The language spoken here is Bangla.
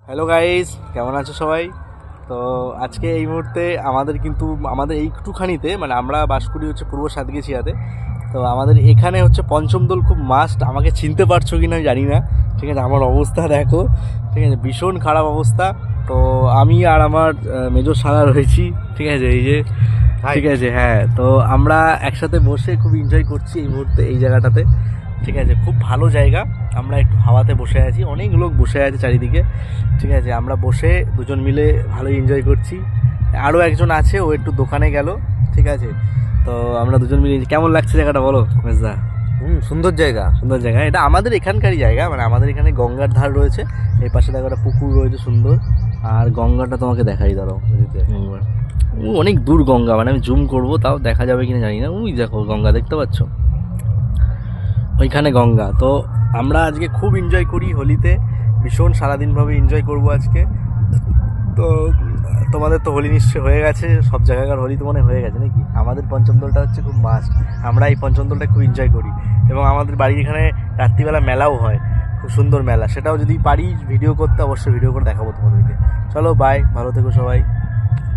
হ্যালো গাইস, কেমন আছো সবাই? তো আজকে এই মুহূর্তে আমাদের এইটুখানিতে মানে আমরা বাস করি হচ্ছে পূর্ব সাতগেছিয়াতে। তো আমাদের এখানে হচ্ছে পঞ্চমদোল খুব মাস্ট। আমাকে চিনতে পারছো কি না জানি না, ঠিক আছে? আমার অবস্থা দেখো, ঠিক আছে, ভীষণ খারাপ অবস্থা। তো আমি আর আমার মেজো শালা রয়েছি, ঠিক আছে, এই যে, ঠিক আছে, হ্যাঁ। তো আমরা একসাথে বসে খুব এনজয় করছি এই মুহূর্তে এই জায়গাটাতে, ঠিক আছে। খুব ভালো জায়গা। আমরা একটু হাওয়াতে বসে আছি, অনেক লোক বসে আছে চারিদিকে, ঠিক আছে। আমরা বসে দুজন মিলে ভালো এনজয় করছি। আরও একজন আছে, ও একটু দোকানে গেল, ঠিক আছে। তো আমরা দুজন মিলে কেমন লাগছে জায়গাটা বলো মেজদা? সুন্দর জায়গা। সুন্দর জায়গা, এটা আমাদের এখানকারই জায়গা, মানে আমাদের এখানে গঙ্গার ধার রয়েছে, এই পাশে দেখো একটা পুকুর রয়েছে সুন্দর। আর গঙ্গাটা তোমাকে দেখাই, দাঁড়াও, অনেক দূর গঙ্গা, মানে আমি জুম করব তাও দেখা যাবে কিনা জানি না। ওই দেখো গঙ্গা, দেখতে পাচ্ছ? ওইখানে গঙ্গা। তো আমরা আজকে খুব এনজয় করি হোলিতে, ভীষণ সারাদিনভাবে এনজয় করব আজকে। তো তোমাদের তো হোলি নিশ্চয় হয়ে গেছে, সব জায়গাকার হোলি তো মনে হয়ে গেছে নাকি? আমাদের পঞ্চমদোলটা হচ্ছে খুব মাস্ট। আমরা এই পঞ্চমদোলটা খুব এনজয় করি, এবং আমাদের বাড়ির এখানে রাত্রিবেলা মেলাও হয়, খুব সুন্দর মেলা। সেটাও যদি পারি ভিডিও করতে, অবশ্যই ভিডিও করে দেখাবো তোমাদেরকে। চলো বাই, ভালো থেকো সবাই।